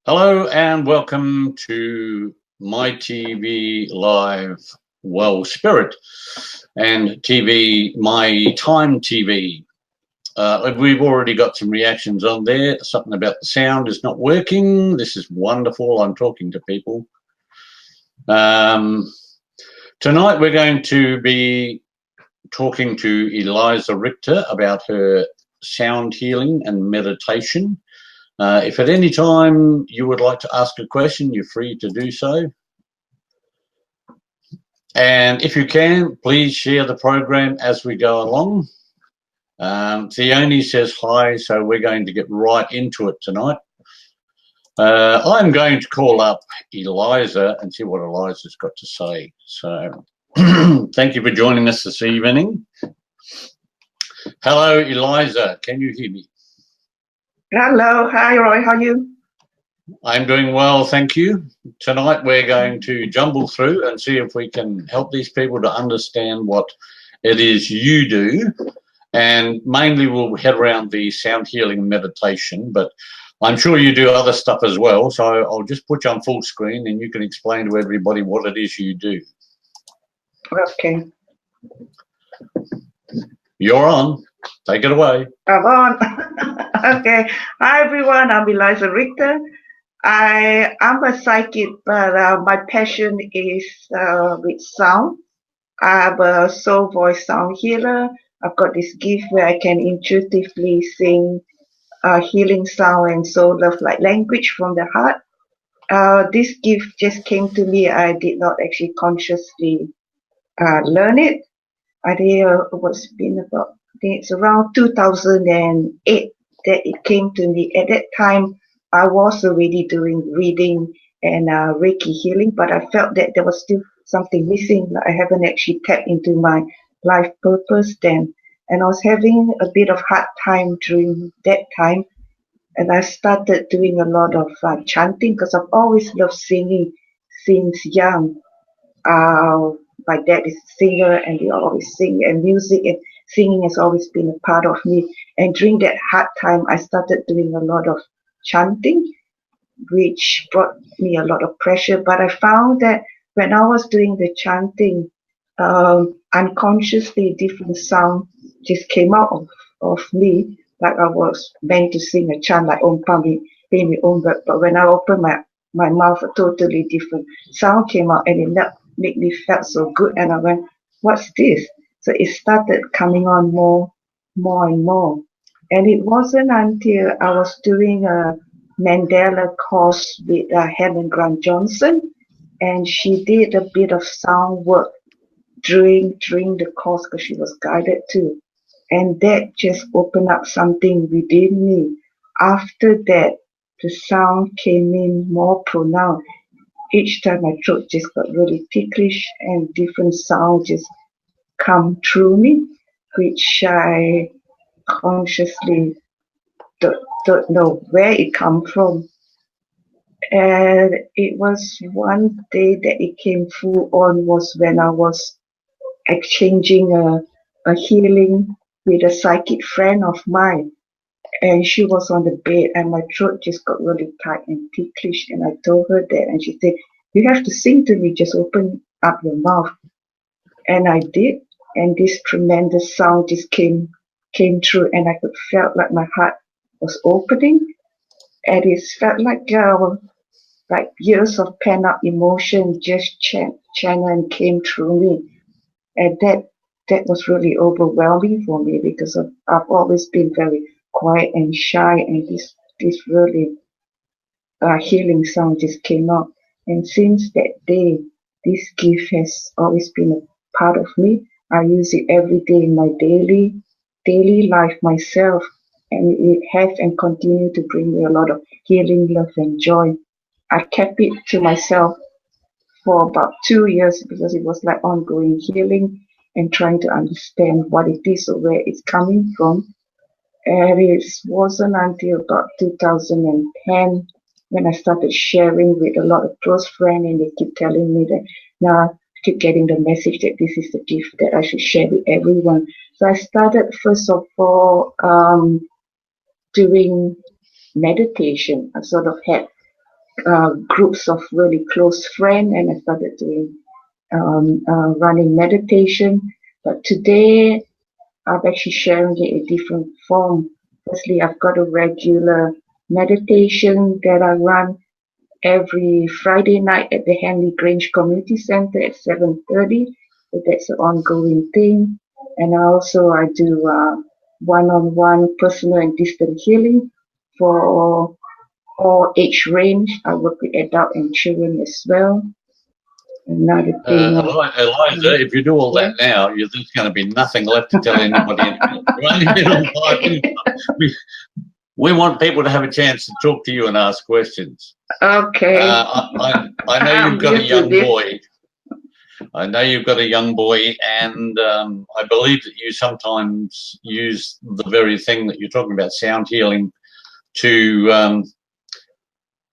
Hello and welcome to MyTvlivewell-spirit and TV, MyTvlivewell. We've already got some reactions on there. Something about the sound is not working. This is wonderful. I'm talking to people. Tonight we're going to be talking to Eliza Richter about her sound healing and meditation. If at any time you would like to ask a question, you're free to do so. And if you can, please share the program as we go along. Theone says hi, so we're going to get right into it tonight. I'm going to call up Eliza and see what Eliza's got to say. So thank you for joining us this evening. Hello, Eliza. Can you hear me? Hello. Hi, Roy. How are you? I'm doing well, thank you. Tonight we're going to jumble through and see if we can help these people to understand what it is you do. And mainly we'll head around the sound healing meditation, but I'm sure you do other stuff as well. So I'll just put you on full screen and you can explain to everybody what it is you do. Okay. You're on. Take it away. I'm on. Okay. Hi, everyone. I'm Eliza Richter. I'm a psychic, but my passion is with sound. I'm a soul voice sound healer. I've got this gift where I can intuitively sing healing sound and soul love like language from the heart. This gift just came to me. I did not actually consciously learn it. I think it's around 2008 that it came to me. At that time, I was already doing reading and Reiki healing, but I felt that there was still something missing. I haven't actually tapped into my life purpose then. And I was having a bit of hard time during that time. And I started doing a lot of chanting because I've always loved singing since young. My dad is a singer and we always sing, and music and singing has always been a part of me. And during that hard time, I started doing a lot of chanting, which brought me a lot of pressure. But I found that when I was doing the chanting, unconsciously different sound just came out of me, like I was meant to sing a chant like Om Pami Pami Om, but when I opened my mouth, a totally different sound came out, and it made me felt so good. And I went, what's this? So it started coming on more and more. And it wasn't until I was doing a Mandela course with Helen Grant Johnson, and she did a bit of sound work during the course because she was guided too. And that just opened up something within me. After that, the sound came in more pronounced. Each time my throat just got really ticklish and different sounds just come through me, which I consciously don't know where it come from. And it was one day that it came full on was when I was exchanging a healing with a psychic friend of mine. And she was on the bed and my throat just got really tight and ticklish. And I told her that, and she said, you have to sing to me, just open up your mouth. And I did, and this tremendous sound just came through, and I could felt like my heart was opening, and it felt like years of pent up emotion just channeled and came through me. And that was really overwhelming for me because I've always been very quiet and shy, and this really healing sound just came out. And since that day, this gift has always been a part of me. I use it every day in my daily life myself, and it has and continue to bring me a lot of healing, love, and joy. I kept it to myself for about 2 years because it was like ongoing healing and trying to understand what it is or where it's coming from. And it wasn't until about 2010 when I started sharing with a lot of close friends, and they keep telling me that now I keep getting the message that this is the gift that I should share with everyone. So I started first of all doing meditation. I sort of had groups of really close friends, and I started doing running meditation. But today I'm actually sharing it in a different form. Firstly, I've got a regular meditation that I run every Friday night at the Henley Grange Community Centre at 7:30. So that's an ongoing thing. And also I do one-on-one personal and distance healing for all age range. I work with adult and children as well. Another thing. Eliza, if you do all that now, there's going to be nothing left to tell anybody. We want people to have a chance to talk to you and ask questions. Okay. I know you've got a young boy. I know you've got a young boy, and I believe that you sometimes use the very thing that you're talking about, sound healing, to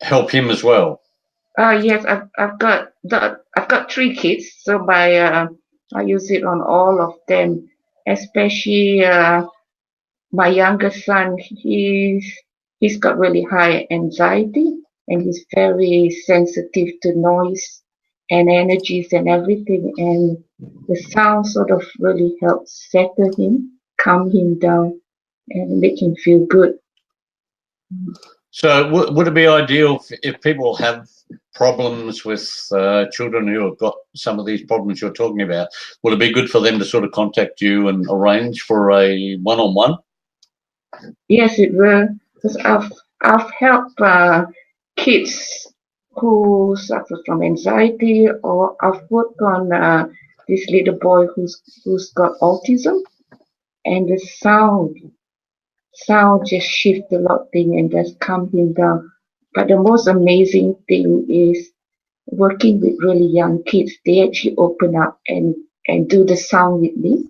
help him as well. Yes, I've got 3 kids, so I use it on all of them, especially my youngest son. He's got really high anxiety, and he's very sensitive to noise and energies and everything, and the sound sort of really helps settle him, calm him down, and make him feel good. So would it be ideal if people have problems with children who have got some of these problems you're talking about, would it be good for them to sort of contact you and arrange for a one-on-one? Yes, it will. Because I've helped kids who suffer from anxiety, or I've worked on this little boy who's got autism, and the sound just shifts a lot thing and just calm him down. But the most amazing thing is working with really young kids. They actually open up and do the sound with me.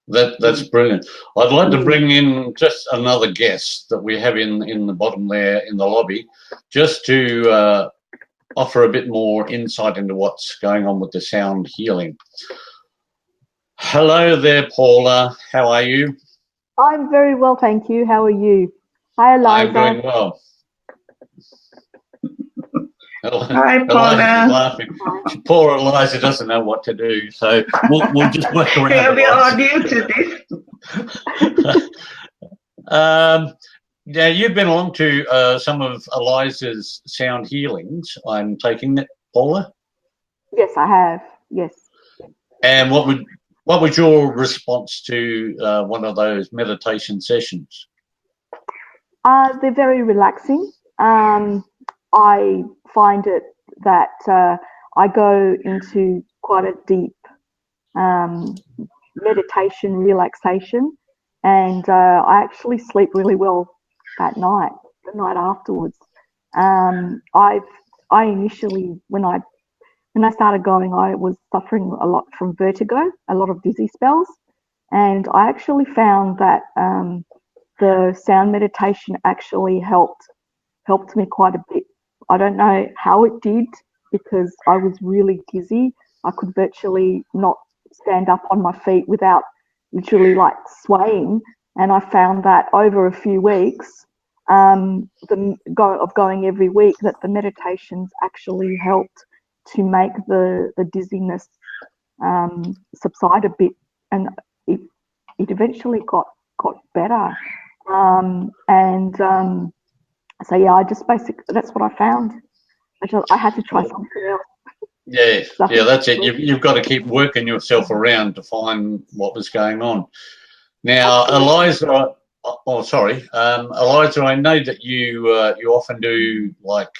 That's brilliant. I'd like to bring in just another guest that we have in the bottom there in the lobby, just to offer a bit more insight into what's going on with the sound healing. Hello there, Paula. How are you? I'm very well, thank you. How are you? Hi, Eliza. I'm doing well. Hi, Paula. Eliza's laughing. Poor Eliza doesn't know what to do, so we'll just work around. There'll be audio to this. Now, you've been along to some of Eliza's sound healings, I'm taking it, Paula? Yes, I have. Yes. And what was your response to one of those meditation sessions? They're very relaxing. I find it that I go into quite a deep meditation, relaxation, and I actually sleep really well that night, the night afterwards. I initially, when I started going, I was suffering a lot from vertigo, a lot of dizzy spells, and I actually found that the sound meditation actually helped me quite a bit. I don't know how it did, because I was really dizzy. I could virtually not stand up on my feet without literally like swaying. And I found that over a few weeks of going every week, that the meditations actually helped to make the dizziness subside a bit, and it eventually got better. So yeah, I just that's what I found. I had to try something else. Yeah, that's it. You've got to keep working yourself around to find what was going on. Now, Eliza, Eliza, I know that you often do like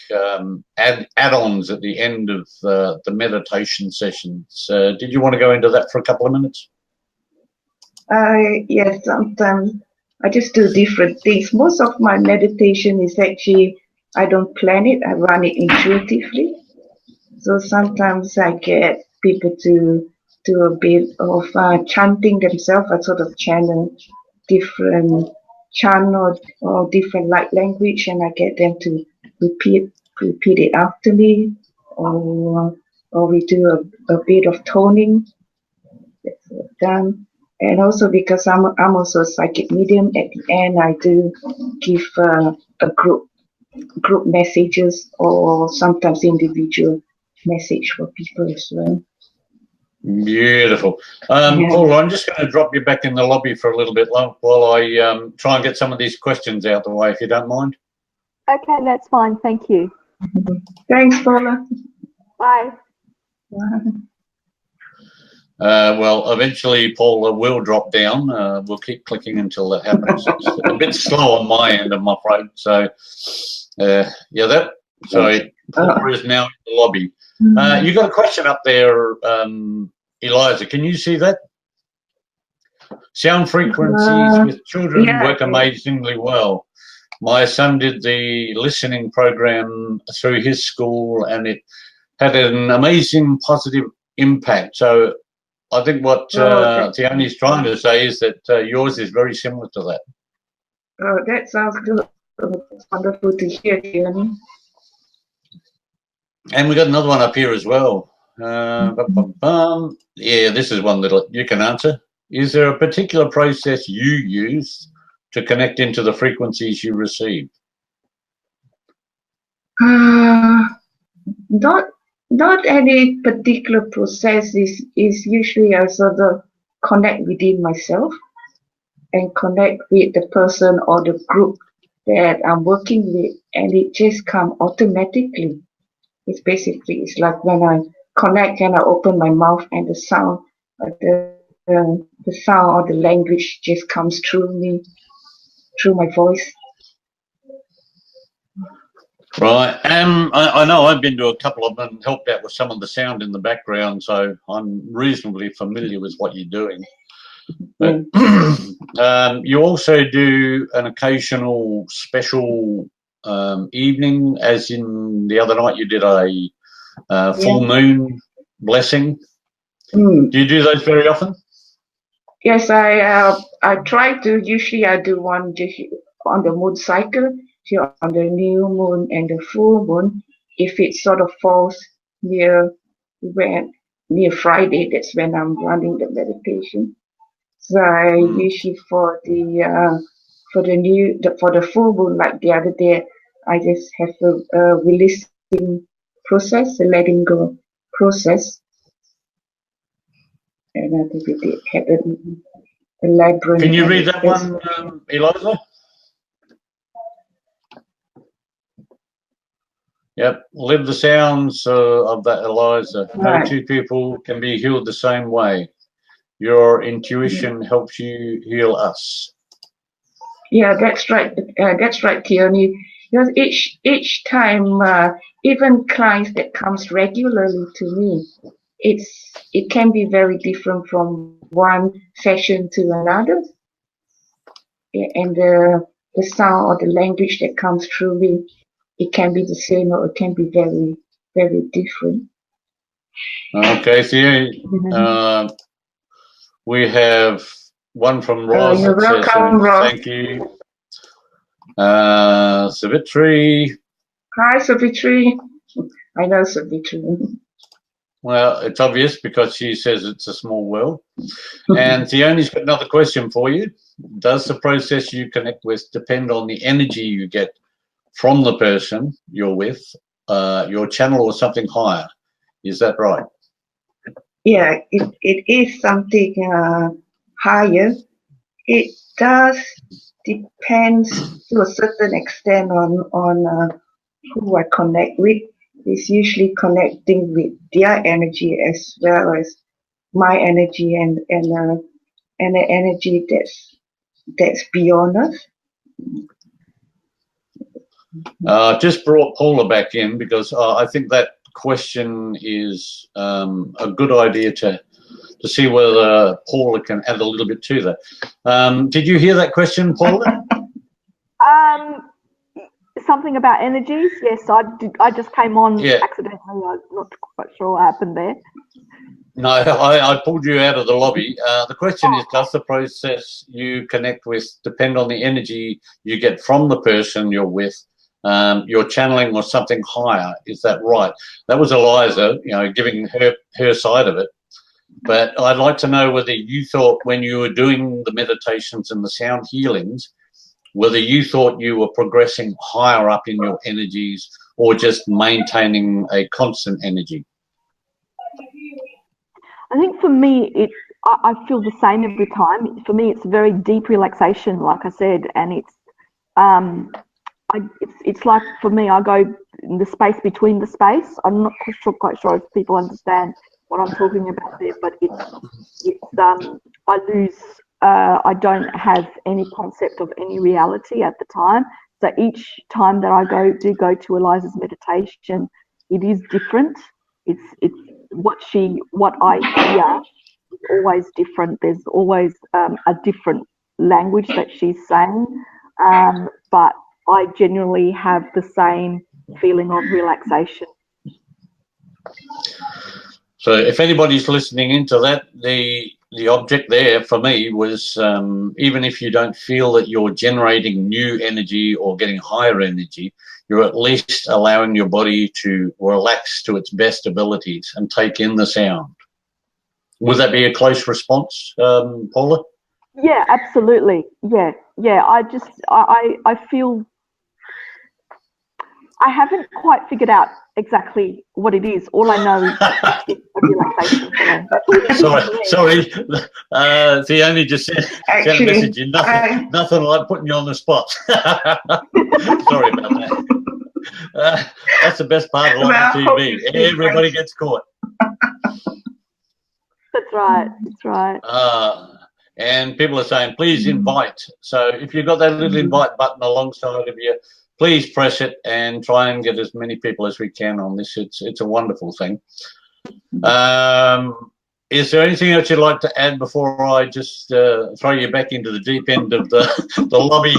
add-ons at the end of the meditation sessions. Did you want to go into that for a couple of minutes? Yes, sometimes I just do different things. Most of my meditation is actually, I don't plan it, I run it intuitively. So sometimes I get people to do a bit of chanting themselves. I sort of channel different chant or different light language, and I get them to repeat it after me, or we do a bit of toning. That's done. And also because I'm also a psychic medium, at the end I do give a group group messages or sometimes individual message for people as well. Beautiful. Paul, I'm just going to drop you back in the lobby for a little bit while I try and get some of these questions out the way, if you don't mind. Okay, that's fine. Thank you. Thanks, Paula. Bye. Well, eventually Paula will drop down. We'll keep clicking until that happens. It's a bit slow on my end, I'm afraid. So, yeah, sorry, Paula is now in the lobby. You got a question up there, Eliza. Can you see that? Sound frequencies with children work amazingly well. My son did the listening program through his school, and it had an amazing positive impact. So I think what Tiani's trying to say is that yours is very similar to that. Oh, that sounds good. It's wonderful to hear, Tiani. And we got another one up here as well. Yeah, this is one that you can answer. Is there a particular process you use to connect into the frequencies you receive? Not any particular process. Is usually I sort of connect within myself and connect with the person or the group that I'm working with, and it just comes automatically. It's like when I connect and I open my mouth, and the sound, the sound or the language just comes through me, through my voice. Right. I know I've been to a couple of them and helped out with some of the sound in the background, so I'm reasonably familiar with what you're doing. But you also do an occasional special evening, as in the other night you did a full moon blessing. Do you do those very often? Yes, I try to. Usually I do one just on the moon cycle, on the new moon and the full moon. If it sort of falls near Friday, that's when I'm running the meditation. So I usually for the full moon, like the other day, I just have a releasing process, a letting go process. And I think it had a labyrinth. Can you read that one, Eliza? Yep. Live the sounds of that, Eliza. Right. No two people can be healed the same way. Your intuition helps you heal us. Yeah, that's right. That's right, Tiani. Because each time, even clients that comes regularly to me, it can be very different from one session to another, and the sound or the language that comes through me, it can be the same or it can be very, very different. Okay, so we have one from Roz. You're welcome, Roz. Thank you. Savitri. Hi, Savitri. I know Savitri. Well, it's obvious because she says it's a small world. And Theoni's got another question for you. Does the process you connect with depend on the energy you get from the person you're with, your channel, or something higher? Is that right? Yeah, it is something higher. It does depends to a certain extent on who I connect with. It's usually connecting with their energy as well as my energy and the energy that's beyond us. Just brought Paula back in because I think that question is a good idea to see whether Paula can add a little bit to that. Did you hear that question, Paula? Something about energies. Yes, I did. I just came on accidentally. I'm not quite sure what happened there. No, I pulled you out of the lobby. The question is, does the process you connect with depend on the energy you get from the person you're with, your channeling or something higher? Is that right? That was Eliza, giving her side of it. But I'd like to know whether you thought when you were doing the meditations and the sound healings, whether you thought you were progressing higher up in your energies or just maintaining a constant energy. I think for me, I feel the same every time. For me, it's a very deep relaxation, like I said, and it's like, for me, I go in the space between the space. I'm not quite sure if people understand what I'm talking about there, but I don't have any concept of any reality at the time. So each time that I go to Eliza's meditation, it is different. It's what I hear is always different. There's always a different language that she's saying, but I genuinely have the same feeling of relaxation. So if anybody's listening into that, the object there for me was, even if you don't feel that you're generating new energy or getting higher energy, you're at least allowing your body to relax to its best abilities and take in the sound. Would that be a close response, Paula? Yeah, absolutely. Yeah. I feel I haven't quite figured out exactly what it is. All I know is it's a relaxation for me. Sorry. Theone just sent a message. Nothing like putting you on the spot. Sorry about that. That's the best part of live TV. Everybody gets caught. That's right. And people are saying, please invite. So if you've got that little invite button alongside of you, please press it and try and get as many people as we can on this. It's a wonderful thing. Is there anything else you'd like to add before I just throw you back into the deep end of the lobby?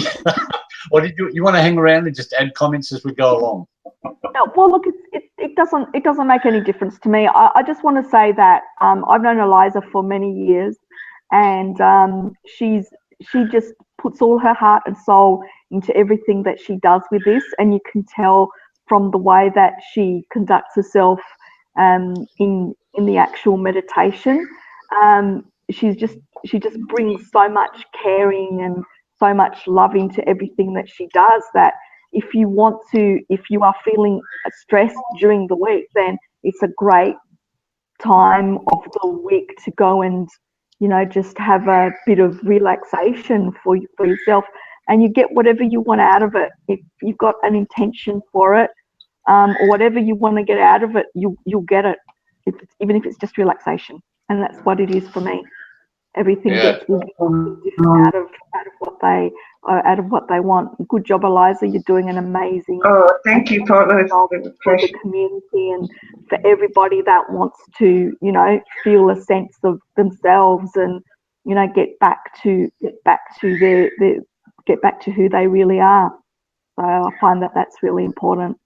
Or did you want to hang around and just add comments as we go along? No, well, look, it doesn't make any difference to me. I just want to say that I've known Eliza for many years, and she just puts all her heart and soul into everything that she does with this, and you can tell from the way that she conducts herself in the actual meditation. She just brings so much caring and so much love into everything that she does, that if you are feeling stressed during the week, then it's a great time of the week to go and, just have a bit of relaxation for yourself, and you get whatever you want out of it. If you've got an intention for it, or whatever you want to get out of it, you'll get it, even if it's just relaxation. And that's what it is for me. Everything gets different out of what they want. Good job, Eliza. You're doing an amazing. Oh, thank you, Paula. For the community and for everybody that wants to, feel a sense of themselves and, get back to who they really are. So I find that that's really important.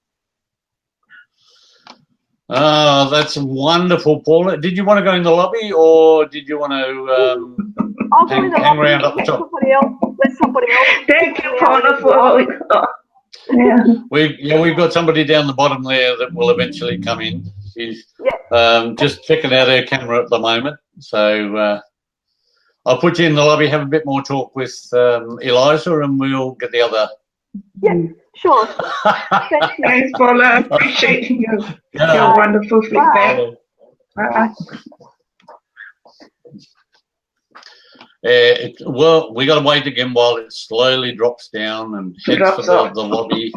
Oh, that's wonderful, Paula. Did you want to go in the lobby, or did you want to hang around up the top? Let somebody else. Thank you, Paula, for all you got. Yeah. We've got somebody down the bottom there that will eventually come in. She's just checking out her camera at the moment. So I'll put you in the lobby, have a bit more talk with Eliza, and we'll get the other. Yeah, sure. Thank you. Thanks, Paula. Appreciate your wonderful feedback. Bye. Well, we got to wait again while it slowly drops down and heads for the lobby.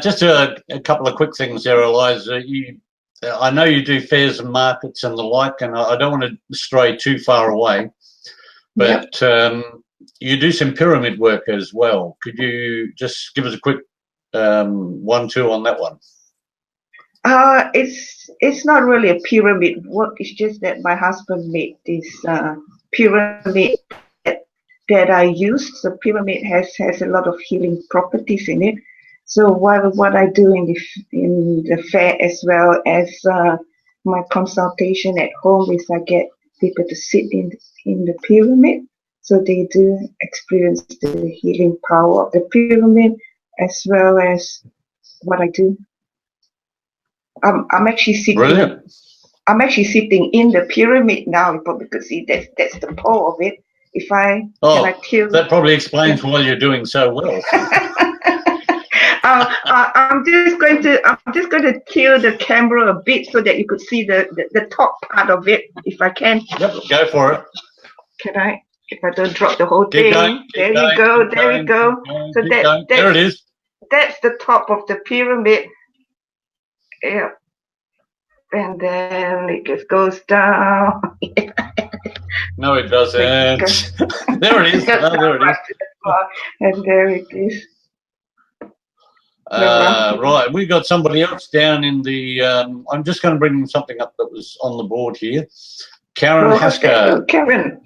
Just a couple of quick things there, Eliza. I know you do fairs and markets and the like, and I don't want to stray too far away, but you do some pyramid work as well. Could you just give us a quick 1-2 on that one? It's not really a pyramid work. It's just that my husband made this pyramid that I use. The pyramid has a lot of healing properties in it. So what I do in the fair as well as my consultation at home is I get people to sit in the pyramid, so they do experience the healing power of the pyramid as well as what I do. I'm actually sitting. Brilliant. I'm actually sitting in the pyramid now, you probably could see that's the pole of it. If I Oh, can I kill? that probably explains why you're doing so well. I'm just going to kill the camera a bit so that you could see the top part of it, if I can. Yep, go for it. Can I? If I don't drop the whole Keep thing. going, There you go. There we go. So there it is. That's the top of the pyramid. Yeah. And then it just goes down. No, it doesn't. There it is. Oh, there it is. And there it is. Right, we got somebody else down in the. I'm just going to bring something up that was on the board here. Karen Hasker. Karen.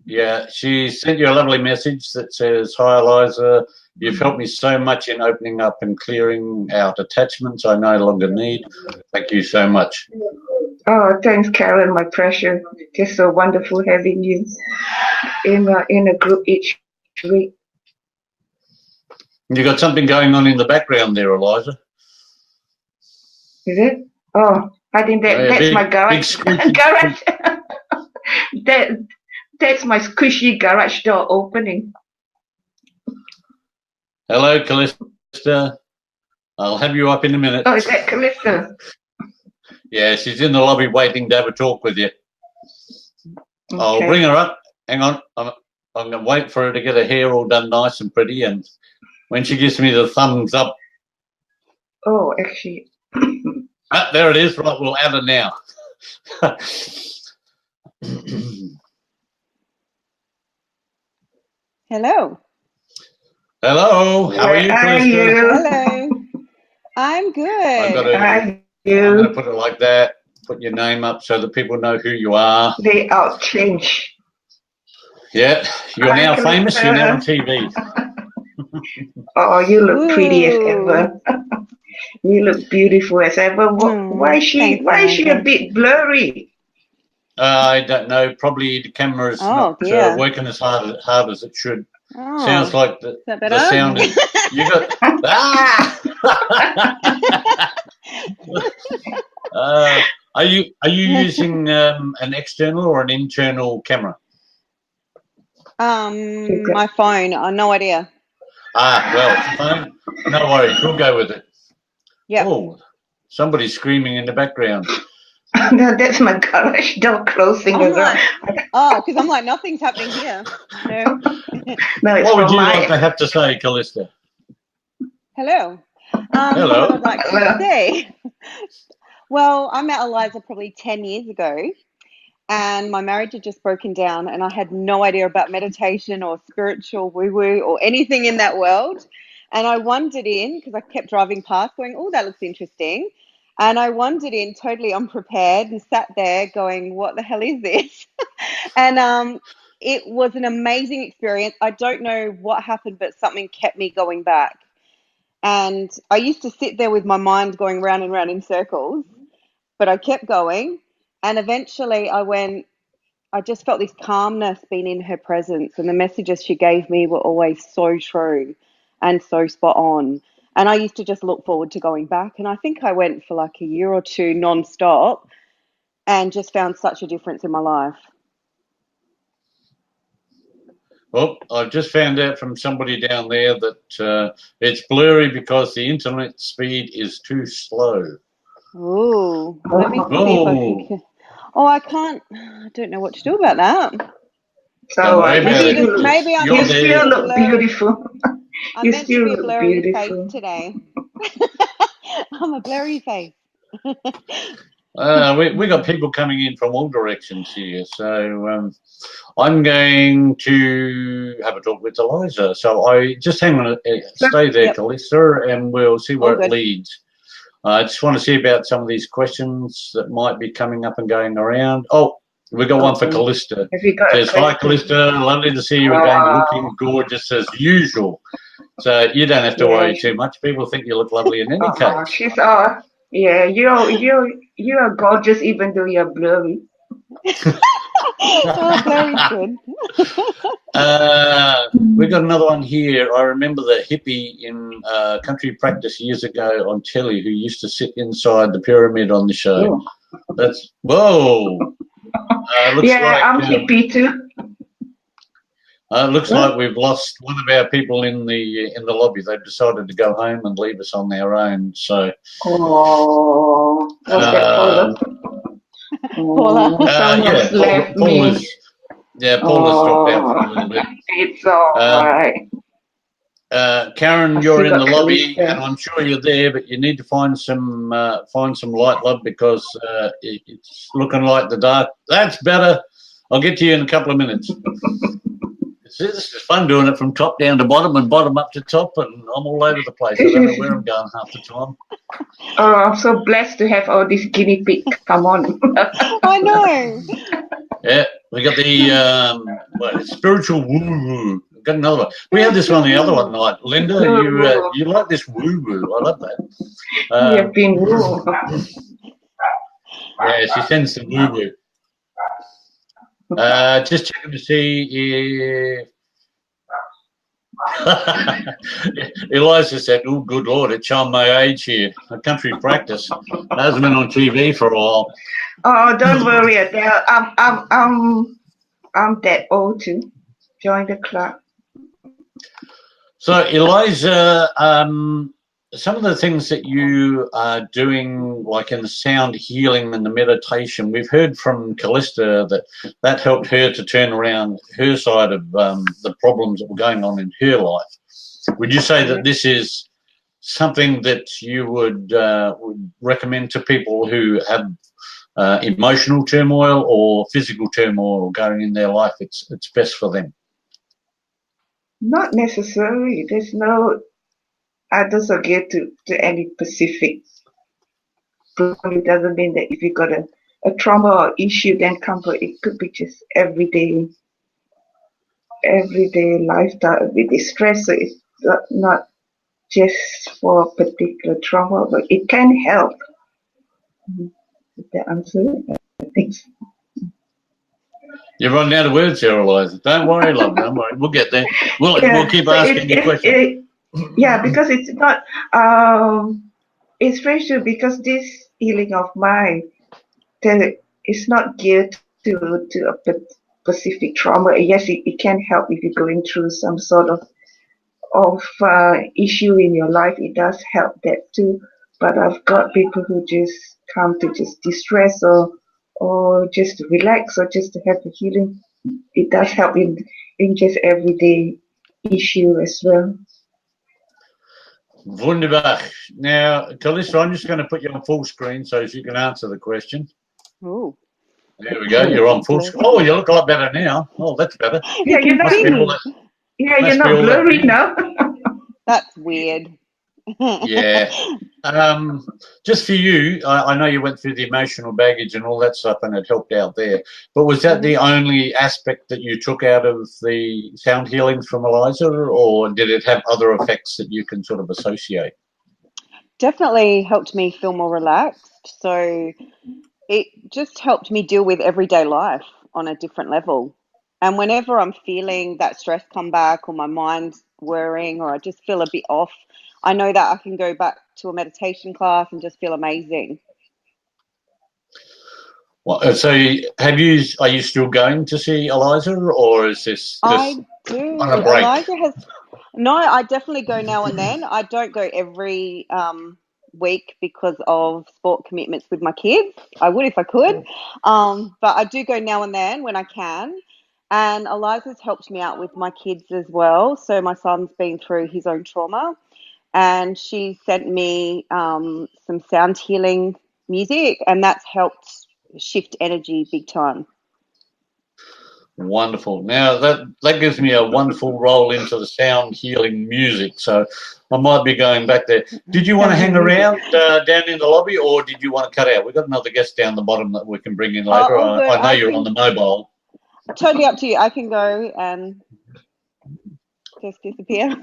Yeah, she sent you a lovely message that says, "Hi, Eliza. You've helped me so much in opening up and clearing out attachments I no longer need. Thank you so much." Oh, thanks, Karen, my precious. Just so wonderful having you in a group each week. You got something going on in the background there, Eliza. Is it? Oh, I think that's my garage. Garage. That's my squishy garage door opening. Hello, Callista. I'll have you up in a minute. Oh, is that Callista? Yeah, she's in the lobby waiting to have a talk with you. Okay. I'll bring her up. Hang on. I'm going to wait for her to get her hair all done nice and pretty, and when she gives me the thumbs up. Oh, actually. There it is. Right, we'll add her now. Hello. Hello. How are you, Callista? Hello. I'm good. I'm going to put it like that. Put your name up so that people know who you are. They outchange. Yeah, you're now famous. You're now on TV. Oh, you look pretty as ever. You look beautiful as ever. Why is she a bit blurry? I don't know. Probably the camera's not working as hard as it should. Oh, sounds like the sound is. You got. Are you using an external or an internal camera? My phone. No idea. Well, phone. No worries. We'll go with it. Yeah. Oh, somebody's screaming in the background. No, that's my garage door closing. Because I'm like, nothing's happening here. No. No, it's what would you like to have to say, Callista? Hello. Hello. What I'd like to say. Well, I met Eliza probably 10 years ago, and my marriage had just broken down, and I had no idea about meditation or spiritual woo-woo or anything in that world. And I wandered in because I kept driving past going, oh, that looks interesting. And I wandered in totally unprepared and sat there going, what the hell is this? And it was an amazing experience. I don't know what happened, but something kept me going back. And I used to sit there with my mind going round and round in circles, but I kept going. And eventually I just felt this calmness being in her presence. And the messages she gave me were always so true and so spot on. And I used to just look forward to going back. And I think I went for like a year or two non-stop and just found such a difference in my life. Well, I've just found out from somebody down there that it's blurry because the internet speed is too slow. Oh, let me see if I can. Oh, I can't. I don't know what to do about that. So maybe I'm you still look beautiful. I'm meant to be a blurry face today. I'm a blurry face. We got people coming in from all directions here, so I'm going to have a talk with Eliza. So I just hang on, stay there, Callista, and we'll see where it leads. I just want to see about some of these questions that might be coming up and going around. Oh, we got one for Callista. Says, hi, Callista. Lovely to see you again, looking gorgeous as usual. So you don't have to worry too much. People think you look lovely in any case. She's you're gorgeous even though you're blurry. Oh, very good. We got another one here. I remember the hippie in Country Practice years ago on telly who used to sit inside the pyramid on the show. That's whoa. Looks like, I'm hippie too. Looks like we've lost one of our people in the lobby. They've decided to go home and leave us on their own. So, oh, was that Paula? Paula. Someone's left me. Paula's dropped out for a little bit. It's all right. Karen, you're in the lobby, and I'm sure you're there, but you need to find some light, love, because it's looking like the dark. That's better. I'll get to you in a couple of minutes. This is fun doing it from top down to bottom and bottom up to top, and I'm all over the place. I don't know where I'm going half the time. Oh, I'm so blessed to have all these guinea pigs. Come on. I know. Yeah, we got the spiritual woo-woo. We've got another one. We had this one the other one night. Linda, you like this woo-woo. I love that. We have been woo. Yeah, she sends some woo-woo. Just checking to see if Eliza said, "Oh, good Lord, it's on my age here. A country practice. Hasn't been on TV for a while." Oh, don't worry, Adele. I'm that old too. Join the club. So, Eliza, some of the things that you are doing, like in the sound healing and the meditation, we've heard from Callista that helped her to turn around her side of the problems that were going on in her life. Would you say that this is something that you would recommend to people who have emotional turmoil or physical turmoil going in their life? It's best for them. Not necessarily. There's no. I don't get to any specific. It doesn't mean that if you got a trauma or issue, then comfort. It could be just everyday lifestyle with the stress. So it's not just for a particular trauma, but it can help. Is that answer? I think so. You're running out of words here, Eliza. Don't worry, love. Don't worry. We'll get there. We'll keep asking you questions. Yeah, because it's not. It's very true because this healing of mine, it's not geared to a specific trauma. Yes, it can help if you're going through some sort of issue in your life. It does help that too. But I've got people who just come to just distress or just to relax or just to have a healing. It does help in just everyday issue as well. Wunderbar. Now, Callista, I'm just going to put you on full screen so you can answer the question. Oh. There we go. You're on full screen. Oh, you look a lot better now. Oh, that's better. Yeah, you're not blurry now. That's weird. Yeah. Just for you, I know you went through the emotional baggage and all that stuff and it helped out there. But was that the only aspect that you took out of the sound healings from Eliza, or did it have other effects that you can sort of associate? Definitely helped me feel more relaxed. So it just helped me deal with everyday life on a different level. And whenever I'm feeling that stress come back or my mind's worrying or I just feel a bit off, I know that I can go back to a meditation class and just feel amazing. Well, so are you still going to see Eliza, or is this I do. on a break? Eliza has. No, I definitely go now and then. I don't go every week because of sport commitments with my kids. I would if I could, but I do go now and then when I can. And Eliza's helped me out with my kids as well. So my son's been through his own trauma, and she sent me some sound healing music, and that's helped shift energy big time. Wonderful. Now that gives me a wonderful roll into the sound healing music, so I might be going back there. Did you want to hang around down in the lobby, or did you want to cut out? We've got another guest down the bottom that we can bring in later. I know you're on the mobile. Totally up to you. I can go and just disappear.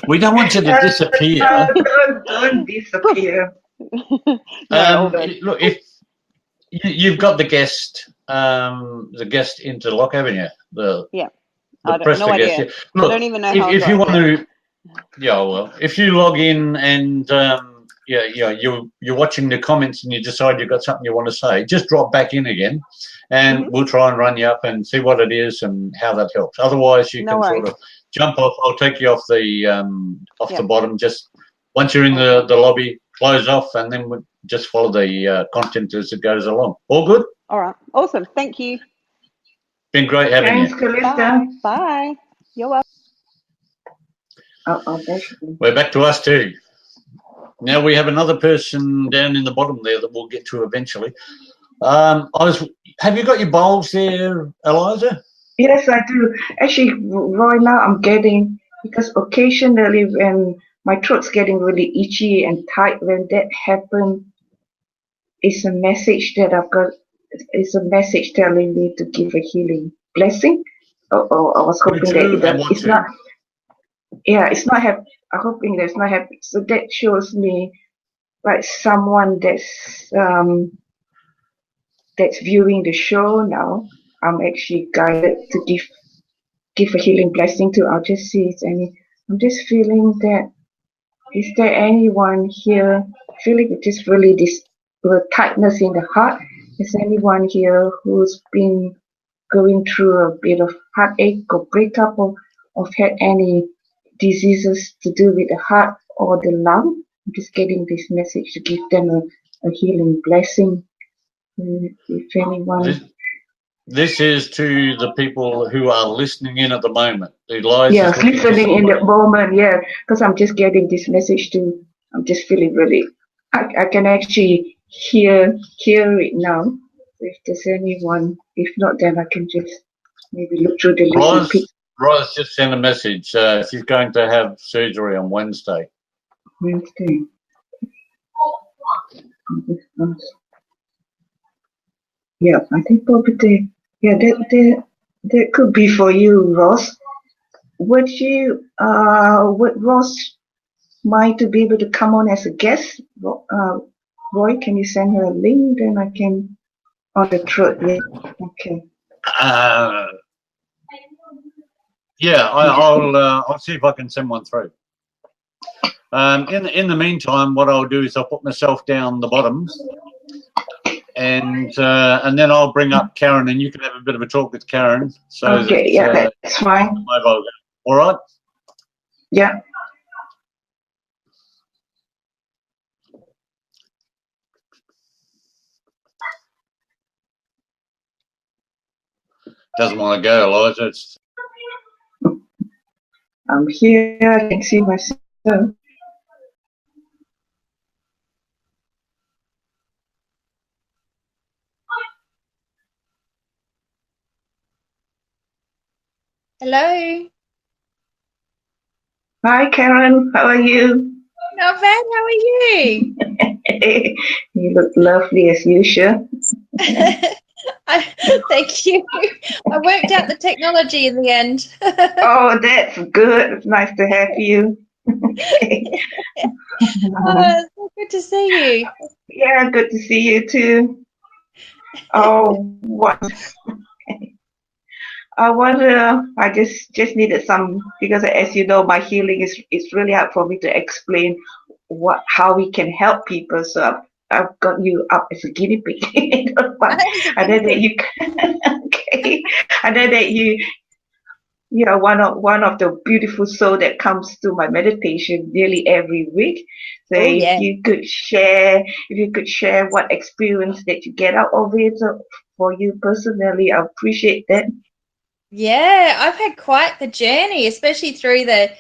We don't want you to disappear. Don't disappear. Look, if you've got the guest interlock, haven't you? I don't know. Yeah. Look, I don't even know how. If you want to, yeah, well, if you log in and you're watching the comments and you decide you've got something you want to say, just drop back in again, and we'll try and run you up and see what it is and how that helps. Otherwise, you can sort of jump off. I'll take you off the bottom. Just once you're in the lobby, close off, and then we'll just follow the content as it goes along. All good? All right. Awesome. Thank you. Been great having you. Thanks, Calista. Bye. You're welcome. We're back to us too. Now we have another person down in the bottom there that we'll get to eventually. Have you got your bowls there, Eliza? Yes, I do. Actually, right now I'm getting, because occasionally when my throat's getting really itchy and tight, when that happens, it's a message that I've got. It's a message telling me to give a healing blessing. I was hoping that it's not. Yeah, it's not happy. I'm hoping that it's not happy. So that shows me like someone that's viewing the show now. I'm actually guided to give a healing blessing to. I'll just see if any. I'm just feeling that. Is there anyone here feeling just really this tightness in the heart? Is anyone here who's been going through a bit of heartache or breakup or had any diseases to do with the heart or the lung? I'm just getting this message to give them a healing blessing. If anyone. This is to the people who are listening in at the moment. Eliza's yes, listening in the moment, yeah, because I'm just getting this message too. I'm just feeling really, I can actually hear it now. If there's anyone, if not, then I can just maybe look through the list. Roz just sent a message. She's going to have surgery on Wednesday. Wednesday. Yeah, I think probably that could be for you, Ross. Would Ross mind to be able to come on as a guest? Roy, can you send her a link? Then I can on the throat. Yeah. Okay. I'll see if I can send one through. In the meantime, what I'll do is I'll put myself down the bottom, and then I'll bring up Karen, and you can have a bit of a talk with Karen. So okay, that's fine. All right. Yeah. Doesn't want to go, Eliza. I'm here. I can see myself. Hello. Hi, Karen. How are you? Not bad. How are you? You look lovely as usual. Thank you. I worked out the technology in the end. Oh, that's good. It's nice to have you. It's so good to see you. Yeah, good to see you too. Oh, what? I just needed some, because as you know, my healing is really hard for me to explain how we can help people. So I've got you up as a guinea pig. I know that you okay. I know that you are one of the beautiful soul that comes to my meditation nearly every week. So if you could share what experience that you get out of it for you personally, I appreciate that. Yeah, I've had quite the journey, especially through the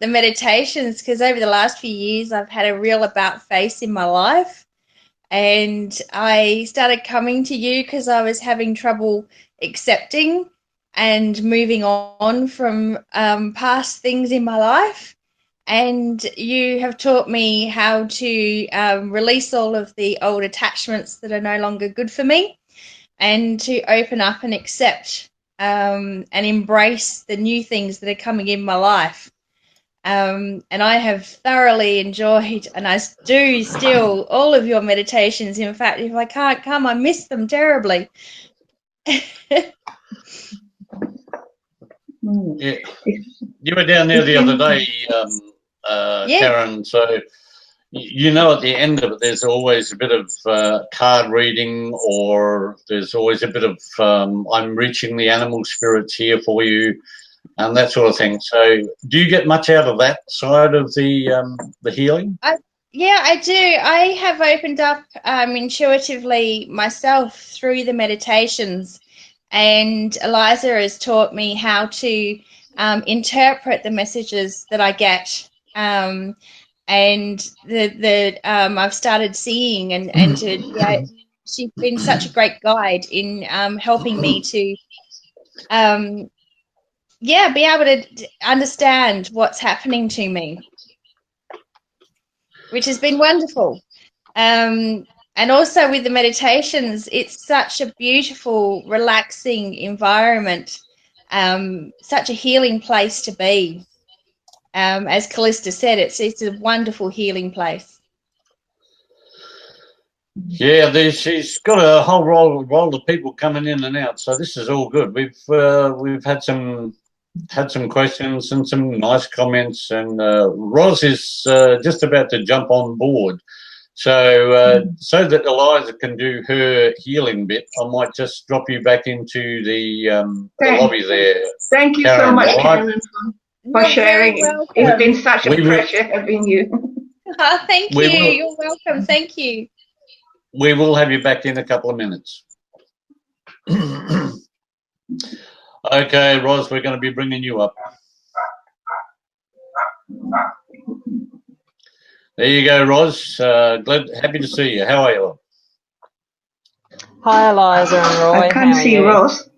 meditations, because over the last few years I've had a real about face in my life, and I started coming to you because I was having trouble accepting and moving on from past things in my life, and you have taught me how to release all of the old attachments that are no longer good for me, and to open up and accept and embrace the new things that are coming in my life. And I have thoroughly enjoyed, and I do still, all of your meditations. In fact, if I can't come, I miss them terribly. Yeah. You were down there the other day, Karen, so you know, at the end of it, there's always a bit of card reading, or there's always a bit of I'm reaching the animal spirits here for you, and that sort of thing. So, do you get much out of that side of the healing? Yeah, I do. I have opened up intuitively myself through the meditations, and Eliza has taught me how to interpret the messages that I get. And I've started seeing and to she's been such a great guide in helping me to be able to understand what's happening to me, which has been wonderful. And also with the meditations, it's such a beautiful, relaxing environment, such a healing place to be. As Callista said, it's a wonderful healing place. Yeah, she's got a whole roll of people coming in and out, so this is all good. We've had some questions and some nice comments, and Roz is just about to jump on board. So so that Eliza can do her healing bit, I might just drop you back into the lobby there. Thank you Karen, so much, right? Karen, for sharing. It's been such a pleasure having you. Oh, thank you. You're welcome. Thank you. We will have you back in a couple of minutes. Okay, Roz, we're going to be bringing you up. There you go, Roz. Happy to see you. How are you? Hi, Eliza and Roy. I can't see Roz.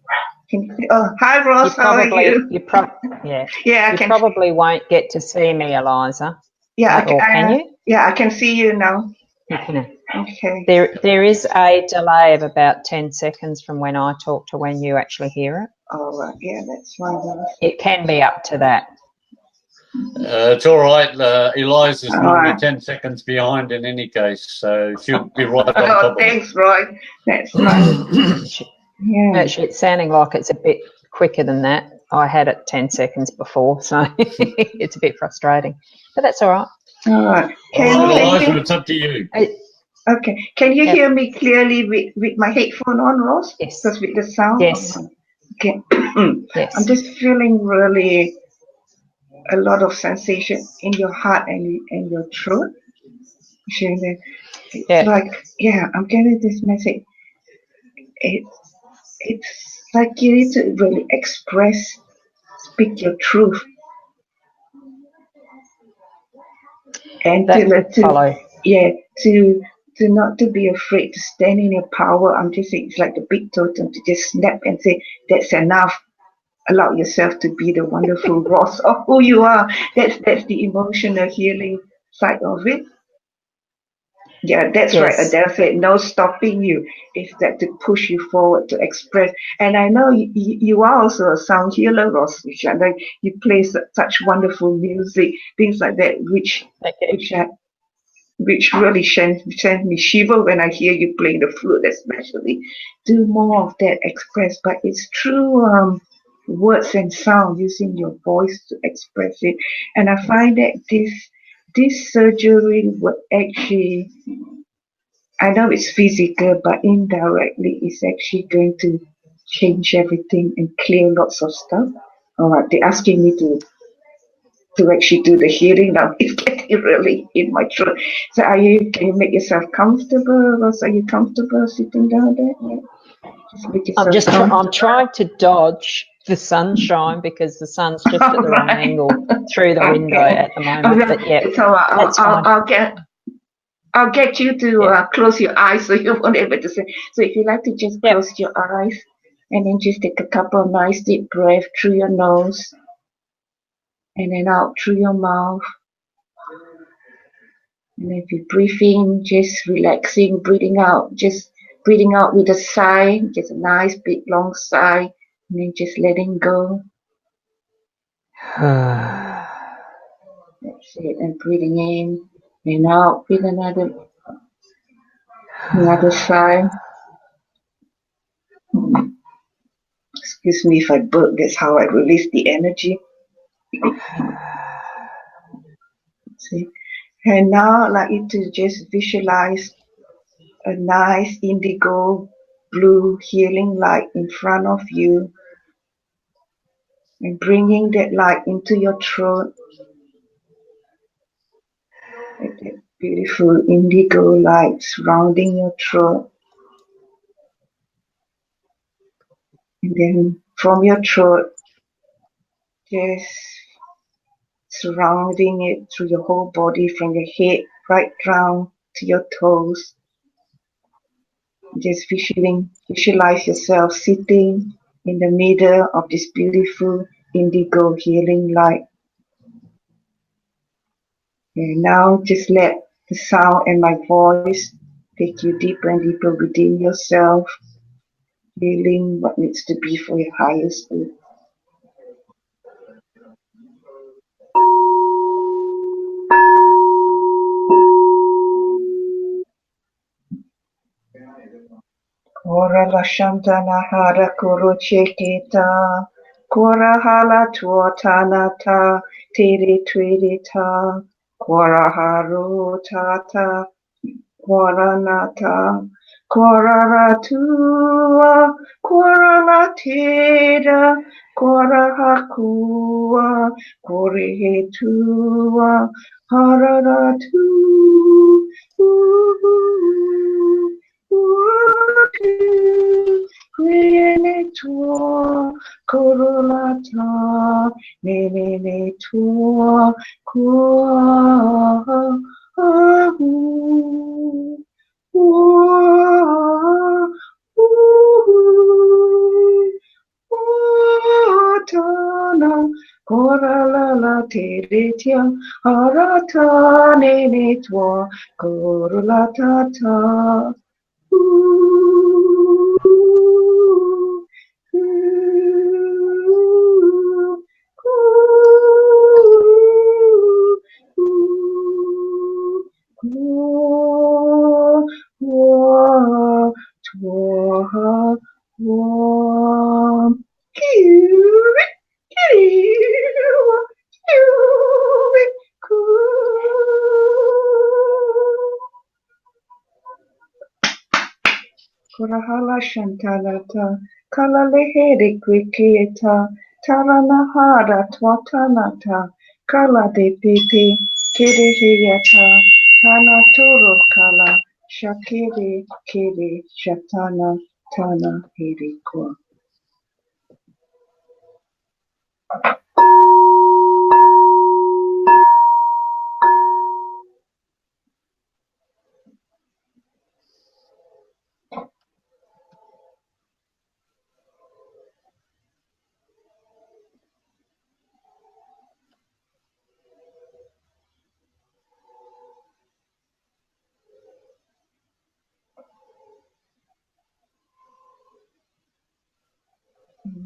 Hi, Roz. How are you? You probably won't get to see me, Eliza. Yeah, can you? Yeah, I can see you now. You can. Okay. There is a delay of about 10 seconds from when I talk to when you actually hear it. Oh, right. Yeah, that's fine. It can be up to that. It's all right. Eliza's normally 10 seconds behind in any case, so she'll be right on top of it. Thanks, Roy. That's nice. Yeah. Actually, it's sounding like it's a bit quicker than that. I had it 10 seconds before, so it's a bit frustrating. But that's all right. All right. Eliza, it's up to you. Okay. Can you hear me clearly with my headphone on, Ross? Yes. Because with the sound? Yes. Okay. Yes. I'm just feeling really a lot of sensation in your heart and your throat. It's like, I'm getting this message. It's like you need to really speak your truth. And to not to be afraid to stand in your power. I'm just saying it's like the big totem to just snap and say, that's enough. Allow yourself to be the wonderful Ross of who you are. That's the emotional healing side of it. Yeah, that's right. Adele said, no stopping you. It's that to push you forward, to express. And I know you are also a sound healer, Ross. Like you play such wonderful music, things like that, which really sends me shiver when I hear you playing the flute, especially. Do more of that, express. But it's through words and sound, using your voice to express it. And I find that this surgery would actually, I know it's physical, but indirectly it's actually going to change everything and clear lots of stuff. All right, they're asking me to actually do the healing now. It's getting really in my throat. So can you make yourself comfortable? Ross, are you comfortable sitting down there? Yeah. I'm trying to dodge the sunshine because the sun's just at the wrong angle through the window at the moment. But yeah, so I'll get you to close your eyes so you won't be able to see. So if you like to just close your eyes and then just take a couple of nice deep breaths through your nose and then out through your mouth. And if you breathe in, just relaxing, breathing out, just breathing out with a sigh, just a nice big long sigh, and then just letting go. That's it. And breathing in and out with another sigh. Excuse me if I burp, that's how I release the energy. See? And now I'd like you to just visualize a nice indigo blue healing light in front of you, and bringing that light into your throat. That beautiful indigo light surrounding your throat. And then from your throat, just surrounding it through your whole body, from your head right down to your toes. Just visualize yourself sitting in the middle of this beautiful indigo healing light. And now just let the sound and my voice take you deeper and deeper within yourself, feeling what needs to be for your highest good. Ora la shantana hara koro cheketa, kora hala tuotanata, tere tweeta, kora haru tata, kora nata, kora ratua, kora latera, kora hakua, kore hetua, hararatu. Tua, corolata, nene tua, kua, ahu, tana, coralala teretia, arata, nene tua, corolata. Kurahala Shantalata, Kalalehere Quikieta, Taranahara Twatanata, Kala de Pete, Kereheyata, Tana Toro Kala, Shakere Kere Shatana, Tana Herikwa.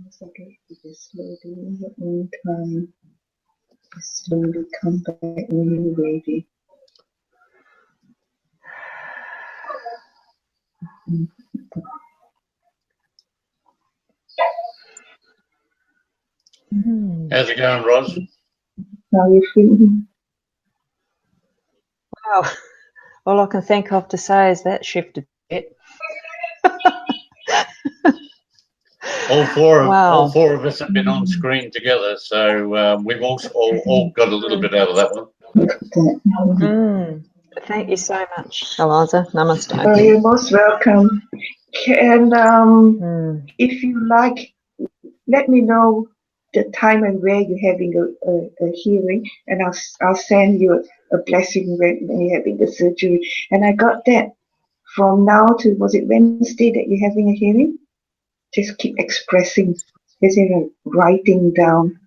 It's okay, you just slowly in your own time. Just slowly come back when you're ready. How's it going, Roz? How are you feeling? Wow. All I can think of to say is that shifted a bit. All four of us have been on Mm. screen together, so we've all got a little bit out of that one. Thank you so much, Eliza. Namaste. Oh, you're most welcome. And if you like, let me know the time and where you're having a hearing, and I'll send you a blessing when you're having the surgery. And I got that from now to, was it Wednesday that you're having a hearing? Just keep expressing, just writing down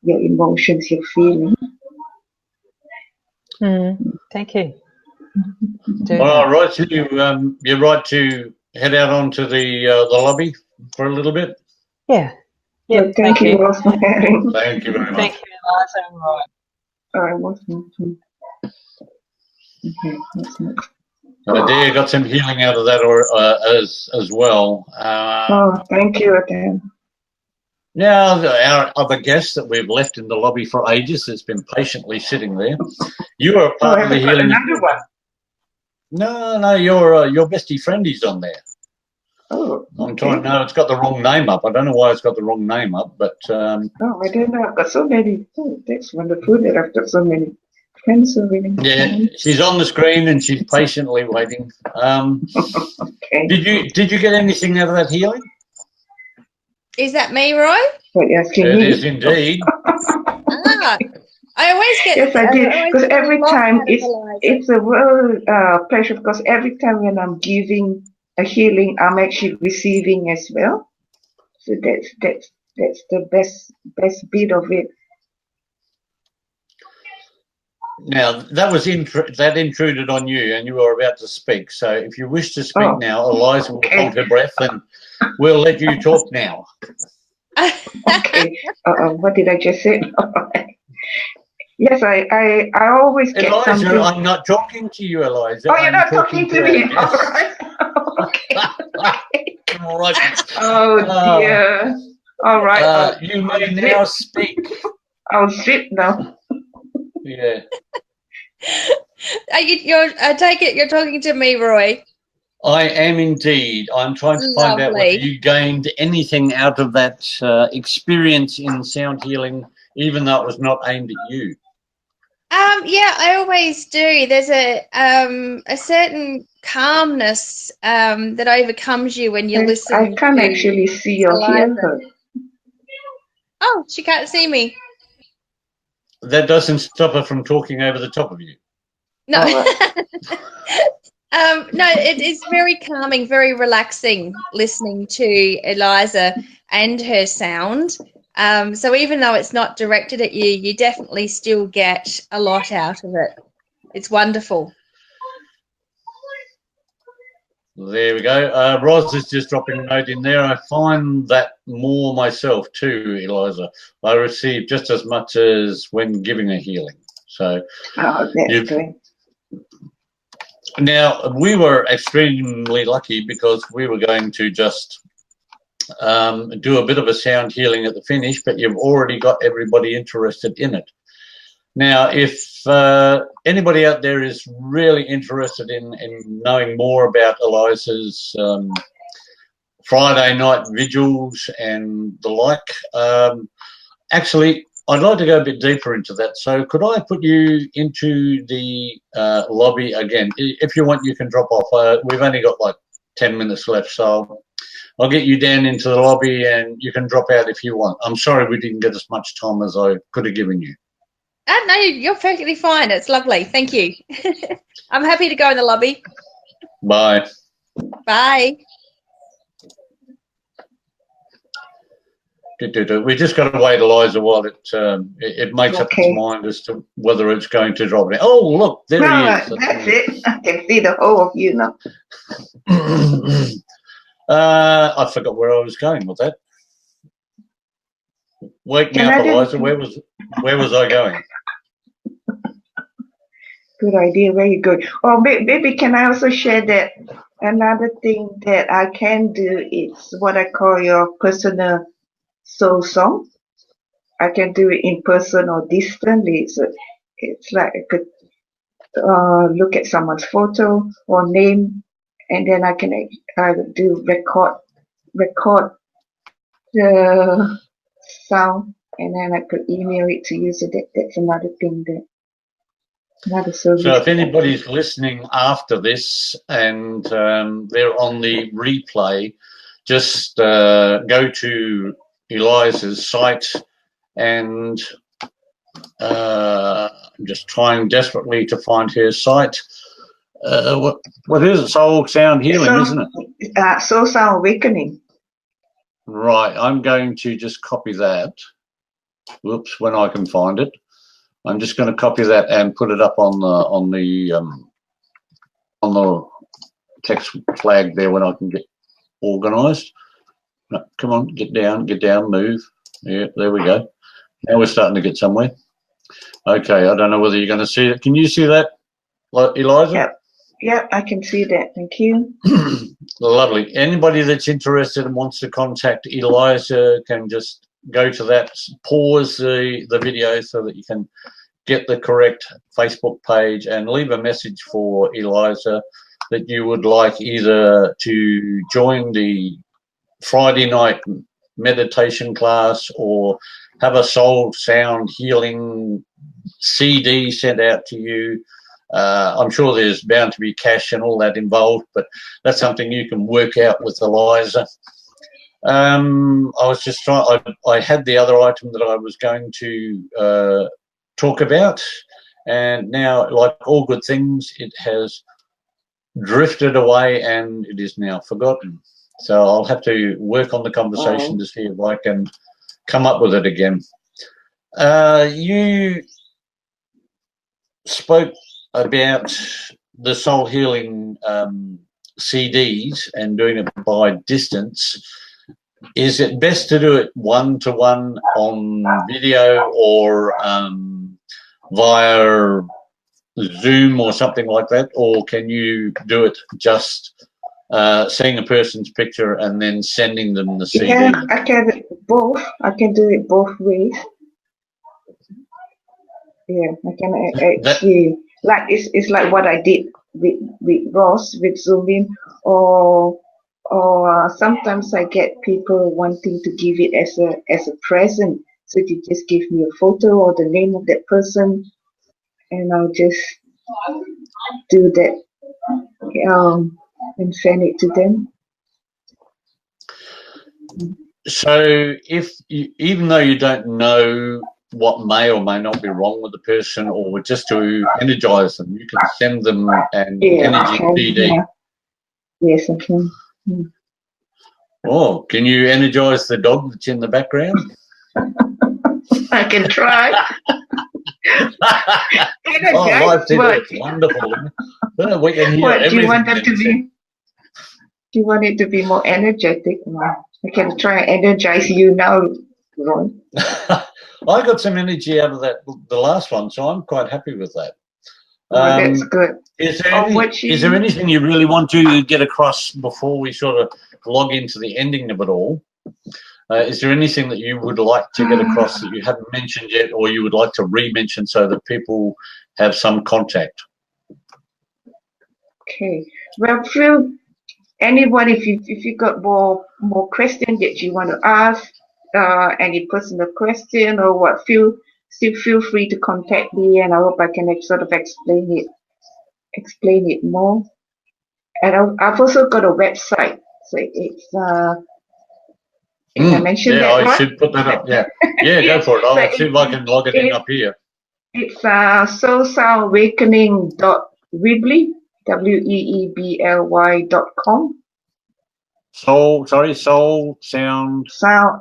your emotions, your feelings. Thank you. All right, so you're right to head out onto the lobby for a little bit. Yeah. Well, thank you, Rosemary. Thank you very much. Thank you, Eliza. All right, what's next? Okay, what's next? Adair got some healing out of that as well. Oh, thank you again. Now, our other guest that we've left in the lobby for ages has been patiently sitting there. You are part of the I've got healing. another one. No, your bestie friendie's on there. Oh, I'm okay. trying. No, it's got the wrong name up. I don't know why it's got the wrong name up, but Oh, I don't know. I've got so many. Oh, that's wonderful that I've got so many friends already. yeah, she's on the screen and she's patiently waiting. Okay. Did you get anything out of that healing? Is that me, Roy? What you're asking It me? is indeed. Ah, I always get. Yes, I did. always Because get a every lot time out of Eliza. it's a real pleasure. Because every time when I'm giving a healing, I'm actually receiving as well. So that's the best bit of it. Now that was that intruded on you, and you were about to speak. So if you wish to speak now, Eliza will hold her breath, and we'll let you talk now. Okay. What did I just say? Yes, I always get Eliza, something. I'm not talking to you, Eliza. Oh, you're I'm not talking to me. All right. Okay. Right. Oh dear. All right. You may now speak. I'll sit now. Yeah. I take it you're talking to me, Roy. I am indeed. I'm trying to find out whether you gained anything out of that experience in sound healing, even though it was not aimed at you. Yeah, I always do. There's a certain calmness that overcomes you when you listen. I can't actually see or hear her. Oh, she can't see me. That doesn't stop her from talking over the top of you. No. No, it is very calming, very relaxing listening to Eliza and her sound. So even though it's not directed at you, you definitely still get a lot out of it. It's wonderful. There we go. Roz is just dropping a note in there. I find that more myself too, Eliza. I receive just as much as when giving a healing. So that's great. Now, we were extremely lucky because we were going to just do a bit of a sound healing at the finish, but you've already got everybody interested in it. Now, if anybody out there is really interested in knowing more about Eliza's Friday night vigils and the like, actually, I'd like to go a bit deeper into that. So could I put you into the lobby again? If you want, you can drop off. We've only got like 10 minutes left, so I'll get you down into the lobby and you can drop out if you want. I'm sorry we didn't get as much time as I could have given you. No, you're perfectly fine. It's lovely. Thank you. I'm happy to go in the lobby. Bye. Bye. We just got to wait, Eliza, while it makes up its mind as to whether it's going to drop down. Oh, look, there he is. That's it. I can see the whole of you now. I forgot where I was going with that. Wake me up, Eliza. Where was I going? Good idea. Very good. Oh, maybe can I also share that another thing that I can do is what I call your personal soul song. I can do it in person or distantly. So it's like I could look at someone's photo or name, and then I can do record the sound, and then I could email it to you. So that's another thing that. So if anybody's listening after this and they're on the replay, just go to Eliza's site and I'm just trying desperately to find her site. What is it? Soul Sound Healing, isn't it? Soul Sound Awakening. Right, I'm going to just copy that. Whoops, when I can find it. I'm just going to copy that and put it up on the text flag there when I can get organised. No, come on, get down, move. Yeah, there we go. Now we're starting to get somewhere. Okay, I don't know whether you're going to see it. Can you see that, Eliza? Yep, I can see that. Thank you. Lovely. Anybody that's interested and wants to contact Eliza can just go to that, pause the video so that you can get the correct Facebook page and leave a message for Eliza that you would like either to join the Friday night meditation class or have a soul sound healing CD sent out to you. I'm sure there's bound to be cash and all that involved, but that's something you can work out with Eliza. I was just trying, I had the other item that I was going to talk about, and now, like all good things, it has drifted away and it is now forgotten. So I'll have to work on the conversation to see if I can come up with it again. You spoke about the soul healing CDs and doing it by distance. Is it best to do it one-to-one on video or via Zoom or something like that, or can you do it just seeing a person's picture and then sending them the CD? Yeah, I can do both. I can do it both ways. Yeah, I can actually, like it's like what I did with Ross with Zooming, or sometimes I get people wanting to give it as a present, so they just give me a photo or the name of that person, and I'll just do that and send it to them. So if you, even though you don't know what may or may not be wrong with the person, or just to energize them, you can send them an energy CD. Yeah. Yes, I can. Oh, can you energize the dog that's in the background? I can try. Live TV, it's wonderful. We can hear What do you want them everything to be? Do you want it to be more energetic? I can try and energize you now, Ron. I got some energy out of that, the last one, so I'm quite happy with that. That's good. Is there anything you really want to get across before we sort of log into the ending of it all? Is there anything that you would like to get across that you haven't mentioned yet, or you would like to re-mention so that people have some contact? Okay. Well, Phil, anyone, if you got more questions that you want to ask, any personal question or what, still feel free to contact me, and I hope I can sort of explain it more. And I've also got a website, so it's I mentioned that, I right? should put that up. Yeah, go for it. I'll see if I can log it in up here. It's soulsoundawakening.weebly, weebly.com. Soul sound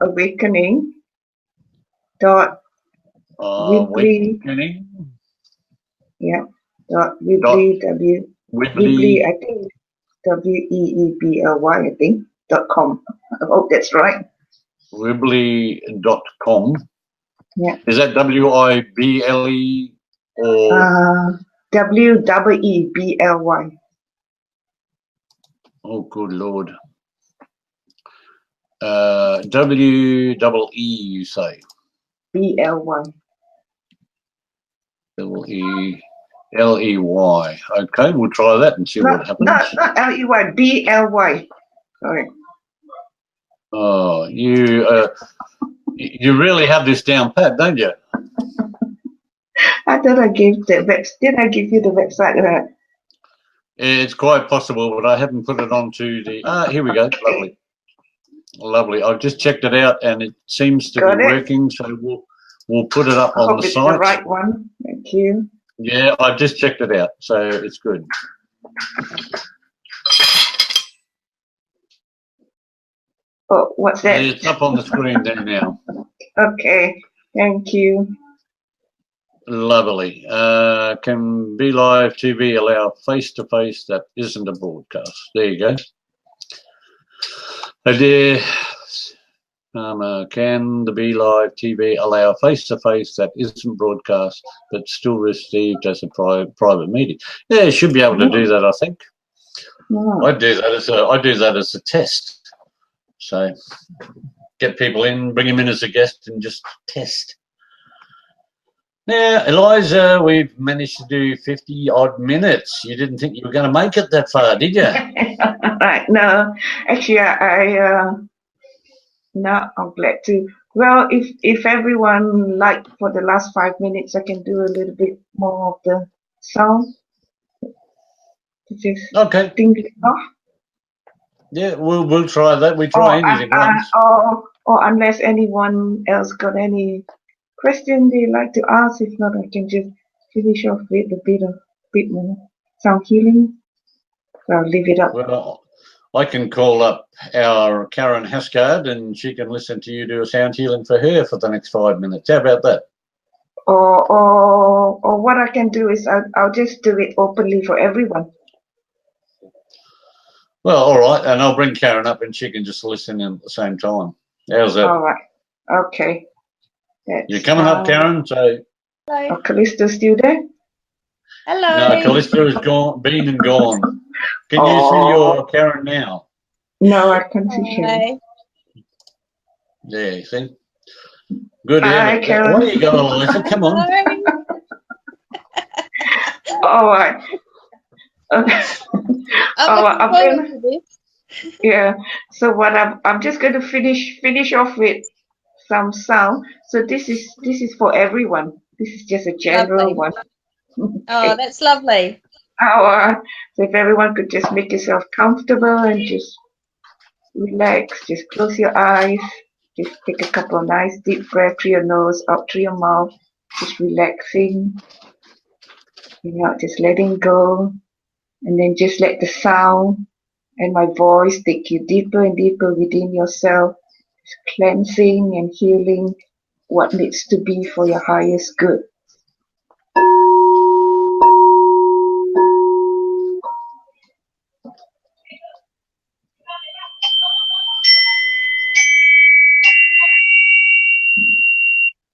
Awakening .weebly. Yeah. .weebly, Weebly, I think WEEBLY, I think .com. I hope that's right. Weebly.com. Yeah. Is that WIBLE or WEEBLY? Oh, good Lord. WEE, you say? BLY. LEY. Okay, we'll try that and see what happens. Not LEY, BLY. Sorry. Oh, you really have this down pat, don't you? I thought I gave did I give you the website? It's quite possible, but I haven't put it onto the. Here we go. Lovely. I've just checked it out, and it seems to be working. So we'll put it up on the site. It's the right one. Thank you. Yeah, I've just checked it out, so it's good. Oh, what's that? It's up on the screen there now. Okay, thank you. Lovely. Can Be Live TV allow face-to-face that isn't a broadcast? There you go. Dear, can the Be Live TV allow face-to-face that isn't broadcast but still received as a private meeting? Yeah, it should be able to do that, I think. I do that as a test. So get people in, bring them in as a guest, and just test. Now, Eliza, we've managed to do 50-odd minutes. You didn't think you were going to make it that far, did you? Right. No, actually, no, I'm glad to. Well, if everyone like for the last 5 minutes, I can do a little bit more of the sound. Just Okay. think it off. Yeah, we'll try that. We try anything once. Or unless anyone else got any question they like to ask, if not, I can just finish off with a bit more sound healing. So I'll leave it up. Well, I can call up our Karen Hascard and she can listen to you do a sound healing for her for the next 5 minutes. How about that? Or what I can do is I'll just do it openly for everyone. Well, all right, and I'll bring Karen up and she can just listen in at the same time. How's that? All right. Okay. You're coming up, Karen, so... Hello. Oh, Callisto's still there? Hello. No, Callisto is gone, been and gone. Can you see your Karen now? No, I can't see him. Hi. Yeah, you see? Good. Hi, Karen. What do you got, Eliza? Come on. All right. Okay. I'm looking forward to this. Yeah. So what I'm just going to finish off with some sound. So this is for everyone. This is just a general one. Oh, that's lovely. So if everyone could just make yourself comfortable and just relax, just close your eyes, just take a couple of nice deep breaths through your nose, out through your mouth, just relaxing, just letting go, and then just let the sound and my voice take you deeper and deeper within yourself, just cleansing and healing what needs to be for your highest good.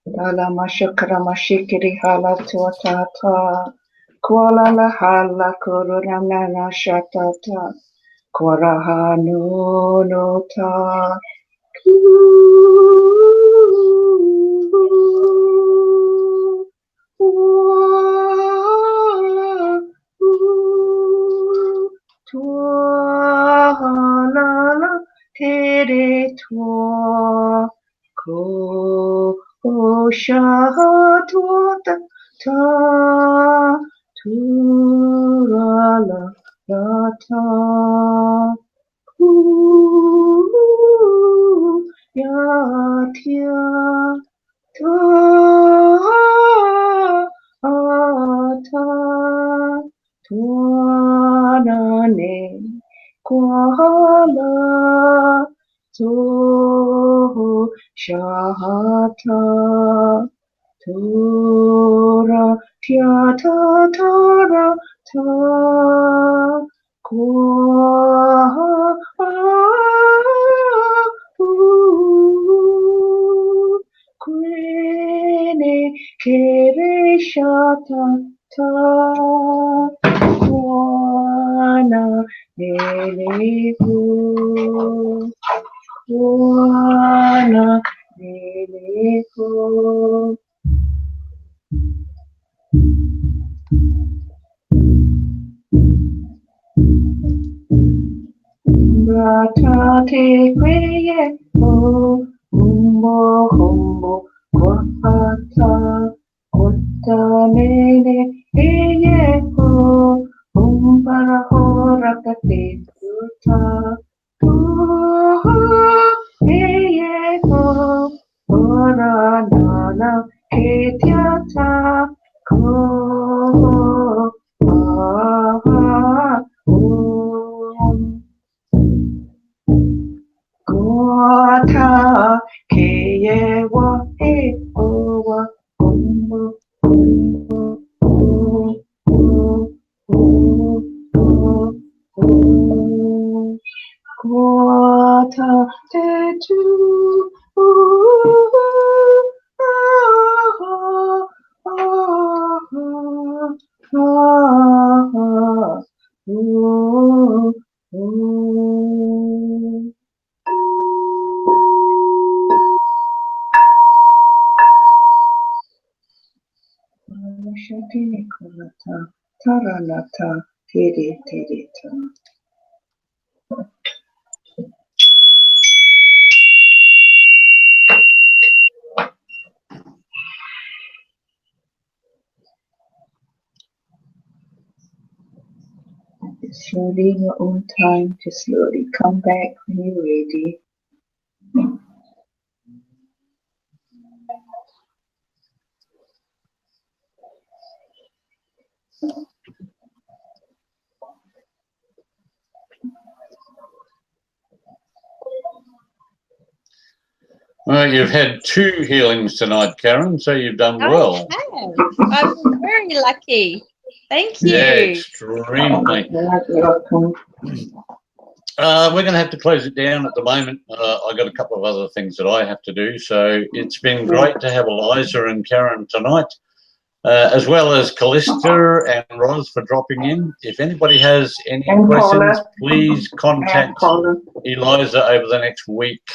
Dalama shakrama shikiri hala tuatata. Kuala la hala kururana na shatata. Kwaraha no no ta. Tuala tere tua. Ko Osha tuata ta turala ta ya tia ta tuana ne kuala to shahata tura tia ta tara ta kwa kwene kere shata ta wana neleku wana neleku. Ratate kweye o umbo humbo kwahata kota nene eye o umbara horakate tuta eye o ora nana ketiata ko Kota keye wa e o wa kumbu kumbu Kota te tu Taranata, Tere, Tere, Ta. Slowly in your own time, just slowly come back when you're ready. Well, you've had 2 healings tonight, Karen, so you've done well. I have. I've been very lucky. Thank you. Yeah, extremely. We're going to have to close it down at the moment. I've got a couple of other things that I have to do, so it's been great to have Eliza and Karen tonight, as well as Callista and Roz for dropping in. If anybody has any questions, please contact Eliza over the next week.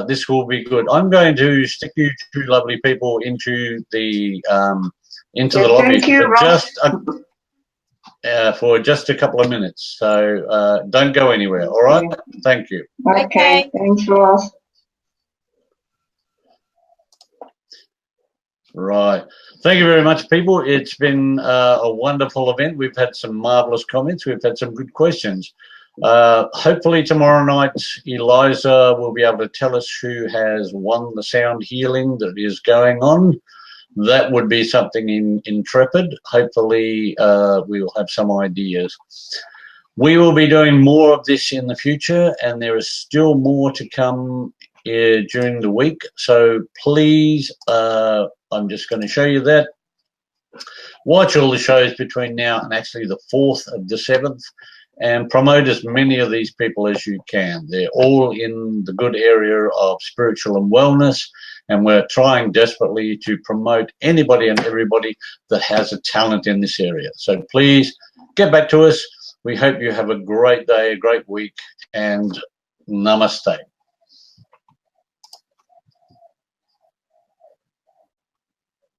This will be good. I'm going to stick you 2 lovely people into the lobby for just a couple of minutes. So don't go anywhere. All right. Thank you. Okay. Thanks, Ross. Right. Thank you very much, people. It's been a wonderful event. We've had some marvelous comments. We've had some good questions. Hopefully tomorrow night Eliza will be able to tell us who has won the sound healing that is going on. That would be something intrepid. Hopefully we will have some ideas. We will be doing more of this in the future, and there is still more to come during the week. So please, I'm just going to show you that. Watch all the shows between now and actually the 4th of the 7th. And promote as many of these people as you can. They're all in the good area of spiritual and wellness, and we're trying desperately to promote anybody and everybody that has a talent in this area. So please get back to us. We hope you have a great day, a great week, and namaste.